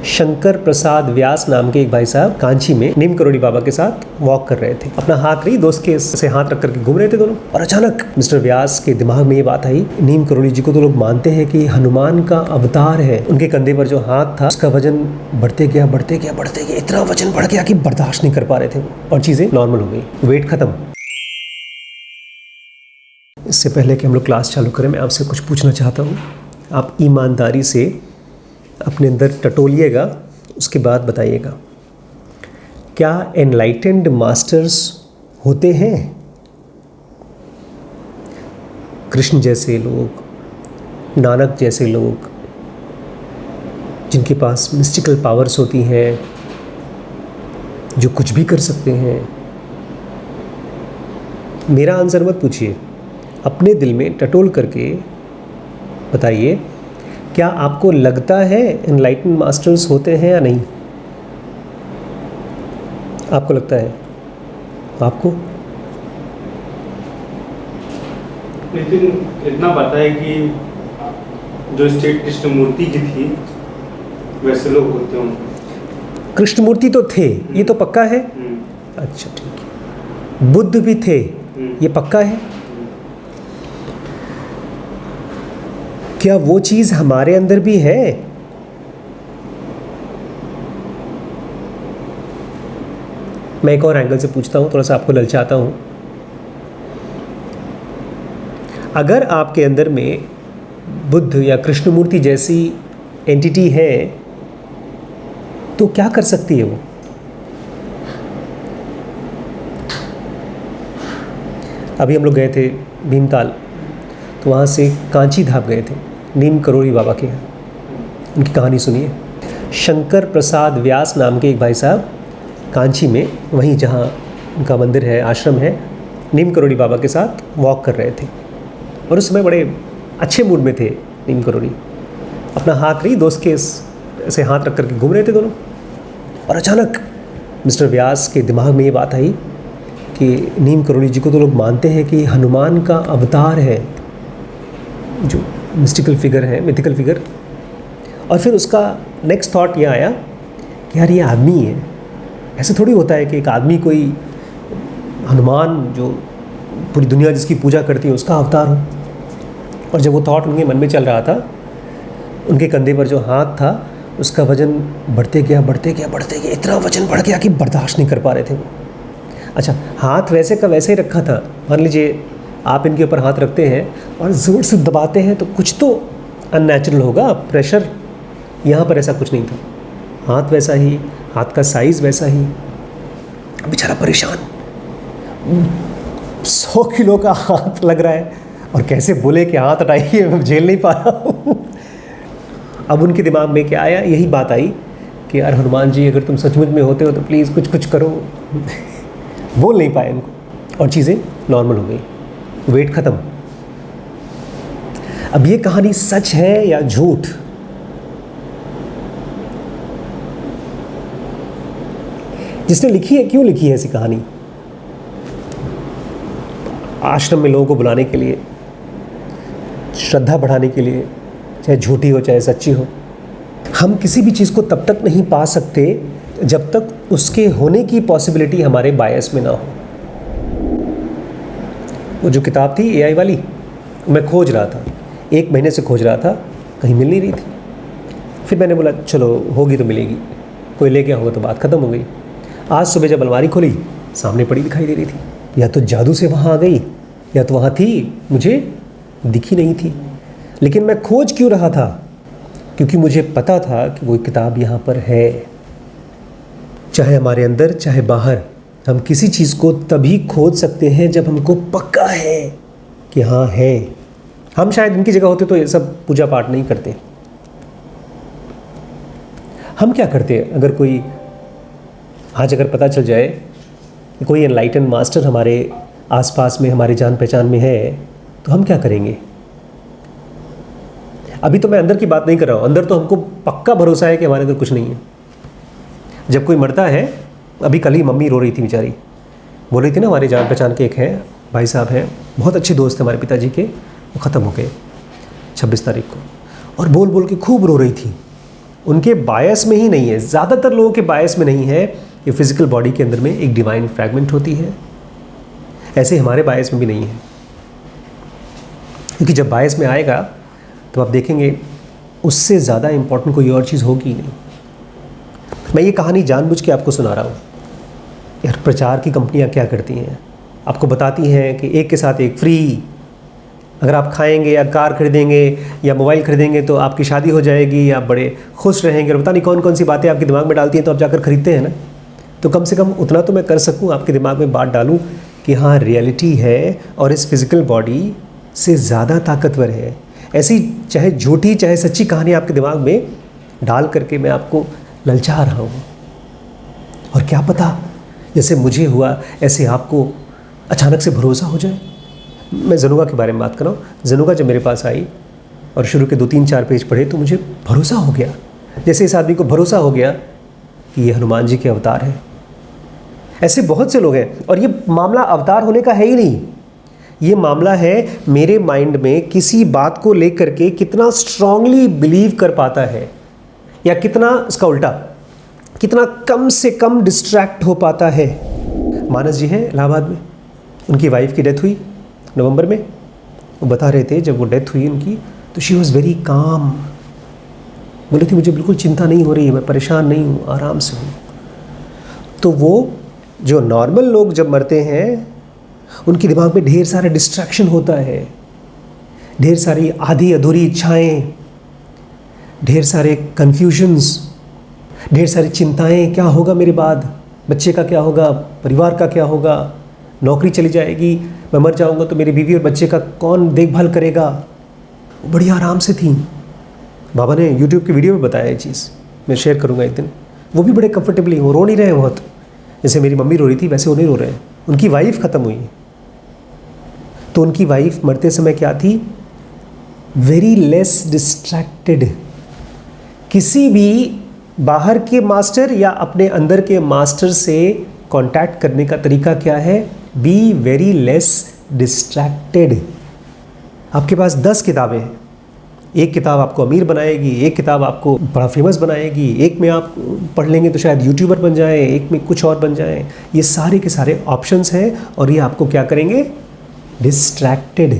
शंकर प्रसाद व्यास नाम के एक भाई साहब कांची में नीम करोड़ी बाबा के साथ वॉक कर रहे थे। अपना हाथ रही दोस्त के से हाथ रख करके घूम रहे थे दोनों, और अचानक मिस्टर व्यास के दिमाग में ये बात आई, नीम करोड़ी जी को तो लोग मानते हैं कि हनुमान का अवतार है। उनके कंधे पर जो हाथ था उसका वजन बढ़ते गया, इतना वजन बढ़ गया कि बर्दाश्त नहीं कर पा रहे थे और चीज़ें नॉर्मल हो गई, वेट खत्म। इससे पहले कि हम लोग क्लास चालू करें, मैं आपसे कुछ पूछना चाहता हूँ। आप ईमानदारी से अपने अंदर टटोलिएगा, उसके बाद बताइएगा, क्या एनलाइटेंड मास्टर्स होते हैं? कृष्ण जैसे लोग, नानक जैसे लोग, जिनके पास मिस्टिकल पावर्स होती हैं, जो कुछ भी कर सकते हैं। मेरा आंसर मत पूछिए, अपने दिल में टटोल करके बताइए, क्या आपको लगता है एनलाइटेंड मास्टर्स होते हैं या नहीं? आपको लगता है? आपको? लेकिन इतना पता है कि जो स्टेट कृष्णमूर्ति की थी वैसे लोग होते होंगे। कृष्णमूर्ति तो थे, ये तो पक्का है। अच्छा ठीक है। बुद्ध भी थे, ये पक्का है। क्या वो चीज़ हमारे अंदर भी है? मैं एक और एंगल से पूछता हूँ, थोड़ा सा आपको ललचाता हूँ। अगर आपके अंदर में बुद्ध या कृष्णमूर्ति जैसी एंटिटी है तो क्या कर सकती है वो? अभी हम लोग गए थे भीमताल, तो वहाँ से कांची धाम गए थे, नीम करोड़ी बाबा के यहाँ। उनकी कहानी सुनिए। शंकर प्रसाद व्यास नाम के एक भाई साहब कांची में, वहीं जहाँ उनका मंदिर है, आश्रम है, नीम करोड़ी बाबा के साथ वॉक कर रहे थे, और उस समय बड़े अच्छे मूड में थे नीम करोड़ी। अपना हाथ रही दोस्त के से हाथ रख करके घूम रहे थे दोनों, और अचानक मिस्टर व्यास के दिमाग में ये बात आई कि नीम करोड़ी जी को तो लोग मानते हैं कि हनुमान का अवतार है, जो मिस्टिकल फिगर है, मिथिकल फिगर। और फिर उसका नेक्स्ट थॉट ये आया कि यार ये आदमी है। ऐसे थोड़ी होता है कि एक आदमी कोई हनुमान, जो पूरी दुनिया जिसकी पूजा करती है, उसका अवतार हो। और जब वो थॉट उनके मन में चल रहा था, उनके कंधे पर जो हाथ था उसका वजन बढ़ते गया, इतना वजन बढ़ गया कि बर्दाश्त नहीं कर पा रहे थे वो। अच्छा, हाथ वैसे का वैसे ही रखा था। मान लीजिए आप इनके ऊपर हाथ रखते हैं और ज़ोर से दबाते हैं तो कुछ तो अननेचुरल होगा, प्रेशर। यहाँ पर ऐसा कुछ नहीं था, हाथ वैसा ही, हाथ का साइज़ वैसा ही। बेचारा परेशान, 100 किलो का हाथ लग रहा है, और कैसे बोले कि हाथ हटाइए, मैं झेल नहीं पा रहा हूँ। अब उनके दिमाग में क्या आया? यही बात आई कि यार हनुमान जी, अगर तुम सचमुच में होते हो तो प्लीज़ कुछ करो। बोल नहीं पाए उनको, और चीज़ें नॉर्मल हो गई, वेट खत्म। अब ये कहानी सच है या झूठ? जिसने लिखी है, क्यों लिखी है ऐसी कहानी? आश्रम में लोगों को बुलाने के लिए, श्रद्धा बढ़ाने के लिए, चाहे झूठी हो चाहे सच्ची हो। हम किसी भी चीज़ को तब तक नहीं पा सकते जब तक उसके होने की पॉसिबिलिटी हमारे बायस में ना हो। वो जो किताब थी AI वाली, मैं खोज रहा था, 1 महीने से खोज रहा था, कहीं मिल नहीं रही थी। फिर मैंने बोला चलो होगी तो मिलेगी, कोई ले गया होगा तो बात ख़त्म हो गई। आज सुबह जब अलमारी खोली, सामने पड़ी दिखाई दे रही थी। या तो जादू से वहाँ आ गई, या तो वहाँ थी, मुझे दिखी नहीं थी। लेकिन मैं खोज क्यों रहा था? क्योंकि मुझे पता था कि वो किताब यहाँ पर है। चाहे हमारे अंदर चाहे बाहर, हम किसी चीज़ को तभी खोज सकते हैं जब हमको पक्का है कि हाँ है। हम शायद इनकी जगह होते तो ये सब पूजा पाठ नहीं करते। हम क्या करते हैं? अगर कोई आज अगर पता चल जाए कि कोई एनलाइटन मास्टर हमारे आसपास में, हमारे जान पहचान में है, तो हम क्या करेंगे? अभी तो मैं अंदर की बात नहीं कर रहा हूँ, अंदर तो हमको पक्का भरोसा है कि हमारे अंदर कुछ नहीं है। जब कोई मरता है, अभी कल ही मम्मी रो रही थी बेचारी, बोल रही थी ना, हमारे जान पहचान के एक हैं भाई साहब हैं, बहुत अच्छे दोस्त हैं हमारे पिताजी के, वो ख़त्म हो गए 26 तारीख को, और बोल बोल के खूब रो रही थी। उनके बायस में ही नहीं है, ज़्यादातर लोगों के बायस में नहीं है कि फिजिकल बॉडी के अंदर में एक डिवाइन फ्रैगमेंट होती है। ऐसे हमारे बायस में भी नहीं है, क्योंकि जब बायस में आएगा तो आप देखेंगे उससे ज़्यादा इम्पोर्टेंट कोई और चीज़ होगी ही नहीं। मैं ये कहानी जानबूझ के आपको सुना रहा हूँ। यार प्रचार की कंपनियाँ क्या करती हैं, आपको बताती हैं कि एक के साथ एक फ्री, अगर आप खाएंगे या कार खरीदेंगे या मोबाइल खरीदेंगे तो आपकी शादी हो जाएगी, आप बड़े खुश रहेंगे, और पता नहीं कौन कौन सी बातें आपके दिमाग में डालती हैं, तो आप जाकर खरीदते हैं ना। तो कम से कम उतना तो मैं कर सकूं, आपके दिमाग में बात डालूं कि हाँ रियलिटी है और इस फिज़िकल बॉडी से ज़्यादा ताकतवर है। ऐसी चाहे झूठी चाहे सच्ची कहानी आपके दिमाग में डाल करके मैं आपको ललचा रहा हूँ। और क्या पता जैसे मुझे हुआ ऐसे आपको अचानक से भरोसा हो जाए। मैं जनुगा के बारे में बात कर रहा हूँ। जनुगा जब मेरे पास आई और शुरू के 2-3-4 पेज पढ़े तो मुझे भरोसा हो गया, जैसे इस आदमी को भरोसा हो गया कि ये हनुमान जी के अवतार हैं। ऐसे बहुत से लोग हैं, और ये मामला अवतार होने का है ही नहीं, ये मामला है मेरे माइंड में किसी बात को लेकर के कितना स्ट्रांगली बिलीव कर पाता है, या कितना इसका उल्टा कितना कम से कम डिस्ट्रैक्ट हो पाता है। मानस जी हैं इलाहाबाद में, उनकी वाइफ की डेथ हुई नवंबर में। वो बता रहे थे जब वो डेथ हुई उनकी तो शी वॉज़ वेरी काम, बोले थे मुझे बिल्कुल चिंता नहीं हो रही है, मैं परेशान नहीं हूँ, आराम से हूँ। तो वो जो नॉर्मल लोग जब मरते हैं उनके दिमाग में ढेर सारा डिस्ट्रैक्शन होता है, ढेर सारी आधी अधूरी इच्छाएं, ढेर सारे कन्फ्यूजन्स, ढेर सारी चिंताएं। क्या होगा मेरे बाद, बच्चे का क्या होगा, परिवार का क्या होगा, नौकरी चली जाएगी, मैं मर जाऊंगा तो मेरी बीवी और बच्चे का कौन देखभाल करेगा। वो बड़ी आराम से थी। बाबा ने यूट्यूब की वीडियो में बताया ये चीज़, मैं शेयर करूंगा एक दिन। वो भी बड़े कंफर्टेबली, वो रो नहीं रहे हैं बहुत, जैसे मेरी मम्मी रो रही थी वैसे वो नहीं रो रहे हैं। उनकी वाइफ ख़त्म हुई तो उनकी वाइफ मरते समय क्या थी, वेरी लेस डिस्ट्रैक्टेड। किसी भी बाहर के मास्टर या अपने अंदर के मास्टर से कांटेक्ट करने का तरीका क्या है, बी वेरी लेस डिस्ट्रैक्टेड। आपके पास 10 किताबें हैं, एक किताब आपको अमीर बनाएगी, एक किताब आपको बड़ा फेमस बनाएगी, एक में आप पढ़ लेंगे तो शायद यूट्यूबर बन जाएं, एक में कुछ और बन जाएं। ये सारे के सारे ऑप्शंस हैं और ये आपको क्या करेंगे, डिस्ट्रैक्टेड।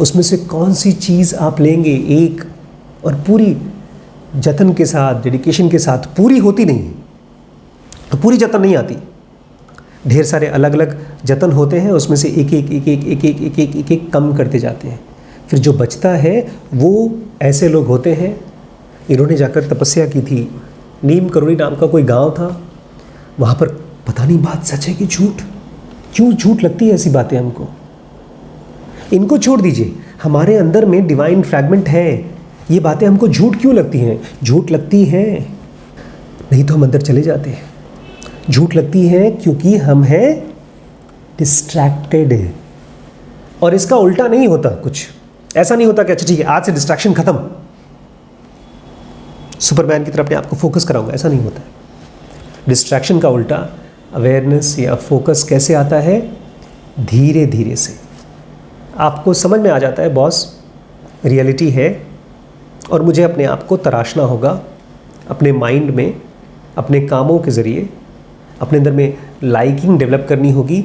उसमें से कौन सी चीज़ आप लेंगे एक, और पूरी जतन के साथ, डेडिकेशन के साथ, पूरी होती नहीं तो पूरी जतन नहीं आती, ढेर सारे अलग अलग जतन होते हैं, उसमें से एक एक एक एक एक एक एक एक एक एक कम करते जाते हैं। फिर जो बचता है वो ऐसे लोग होते हैं, इन्होंने जाकर तपस्या की थी। नीम करोड़ी नाम का कोई गांव था, वहाँ पर पता नहीं बात सच है कि झूठ, क्यों झूठ लगती है ऐसी बातें हमको। इनको छोड़ दीजिए, हमारे अंदर में डिवाइन फ्रैगमेंट है, ये बातें हमको झूठ क्यों लगती हैं, झूठ लगती हैं नहीं तो हम अंदर चले जाते हैं। झूठ लगती है क्योंकि हम हैं डिस्ट्रैक्टेड। और इसका उल्टा नहीं होता, कुछ ऐसा नहीं होता कि अच्छा ठीक है आज से डिस्ट्रैक्शन खत्म, सुपरमैन की तरह अपने आप को फोकस कराऊंगा, ऐसा नहीं होता। डिस्ट्रैक्शन का उल्टा अवेयरनेस या फोकस कैसे आता है, धीरे धीरे से आपको समझ में आ जाता है बॉस रियलिटी है और मुझे अपने आप को तराशना होगा, अपने माइंड में अपने कामों के ज़रिए अपने अंदर में लाइकिंग डेवलप करनी होगी,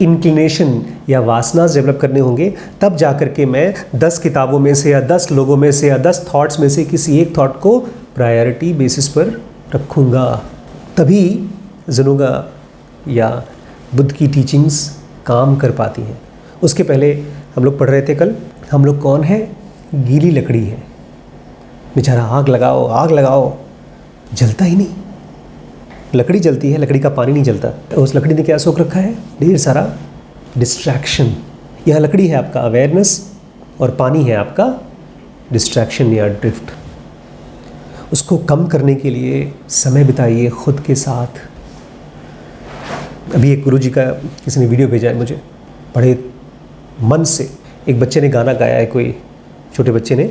इंक्लिनेशन या वासनास डेवलप करने होंगे, तब जा कर के मैं 10 किताबों में से या 10 लोगों में से या 10 थॉट्स में से किसी एक थॉट को प्रायोरिटी बेसिस पर रखूँगा। तभी जनुगा या बुद्ध की टीचिंग्स काम कर पाती हैं। उसके पहले हम लोग पढ़ रहे थे कल, हम लोग कौन है, गीली लकड़ी है। बेचारा आग लगाओ आग लगाओ, जलता ही नहीं। लकड़ी जलती है, लकड़ी का पानी नहीं जलता। उस लकड़ी ने क्या सोख रखा है, ढेर सारा डिस्ट्रैक्शन। यह लकड़ी है आपका अवेयरनेस और पानी है आपका डिस्ट्रैक्शन या ड्रिफ्ट। उसको कम करने के लिए समय बिताइए खुद के साथ। अभी एक गुरुजी का किसी ने वीडियो भेजा है मुझे, बड़े मन से एक बच्चे ने गाना गाया है, कोई छोटे बच्चे ने,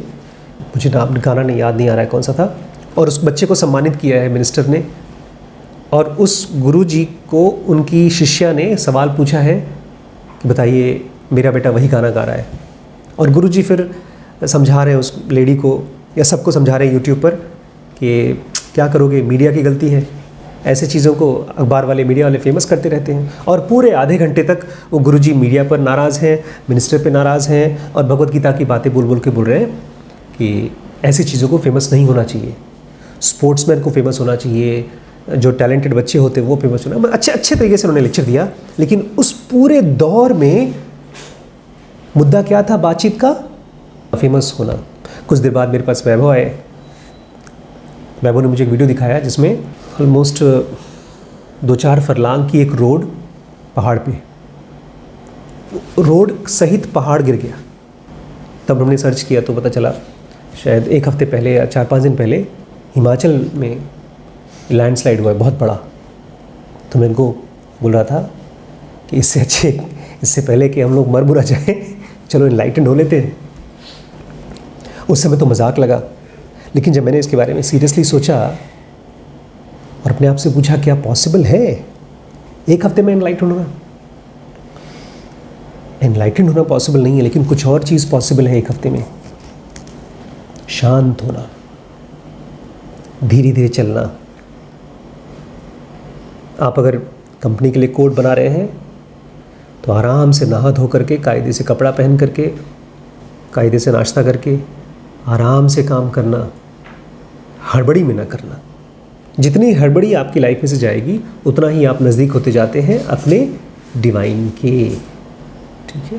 मुझे नाम गाना नहीं याद नहीं आ रहा है कौन सा था, और उस बच्चे को सम्मानित किया है मिनिस्टर ने। और उस गुरुजी को उनकी शिष्या ने सवाल पूछा है कि बताइए मेरा बेटा वही गाना गा रहा है। और गुरुजी फिर समझा रहे हैं उस लेडी को या सबको समझा रहे हैं यूट्यूब पर कि क्या करोगे, मीडिया की गलती है। ऐसे चीज़ों को अखबार वाले, मीडिया वाले फेमस करते रहते हैं और पूरे आधे घंटे तक वो गुरुजी मीडिया पर नाराज़ हैं, मिनिस्टर पे नाराज़ हैं और भगवत गीता की बातें बोल बोल के बोल रहे हैं कि ऐसी चीज़ों को फेमस नहीं होना चाहिए, स्पोर्ट्समैन को फेमस होना चाहिए, जो टैलेंटेड बच्चे होते हैं वो फेमस होना। अच्छे अच्छे तरीके से उन्होंने लेक्चर दिया, लेकिन उस पूरे दौर में मुद्दा क्या था बातचीत का? फेमस होना। कुछ देर बाद मेरे पास वैभव आए। वैभव ने मुझे एक वीडियो दिखाया जिसमें ऑलमोस्ट 2-4 फरलांग की एक रोड पहाड़ पे, रोड सहित पहाड़ गिर गया। तब हमने सर्च किया तो पता चला शायद 1 हफ्ते पहले या 4-5 दिन पहले हिमाचल में लैंडस्लाइड हुआ है बहुत बड़ा। तो मैं इनको बोल रहा था कि इससे पहले कि हम लोग मर बुरा जाए, चलो इनलाइटेंड हो लेते हैं। उस समय तो मजाक लगा, लेकिन जब मैंने इसके बारे में सीरियसली सोचा और अपने आप से पूछा क्या पॉसिबल है 1 हफ्ते में एनलाइटेंड होना? एनलाइटेंड होना पॉसिबल नहीं है, लेकिन कुछ और चीज़ पॉसिबल है 1 हफ्ते में। शांत होना, धीरे धीरे चलना। आप अगर कंपनी के लिए कोड बना रहे हैं तो आराम से नहा धो करके, कायदे से कपड़ा पहन करके, कायदे से नाश्ता करके आराम से काम करना, हड़बड़ी में ना करना। जितनी हड़बड़ी आपकी लाइफ में से जाएगी उतना ही आप नज़दीक होते जाते हैं अपने डिवाइन के। ठीक है।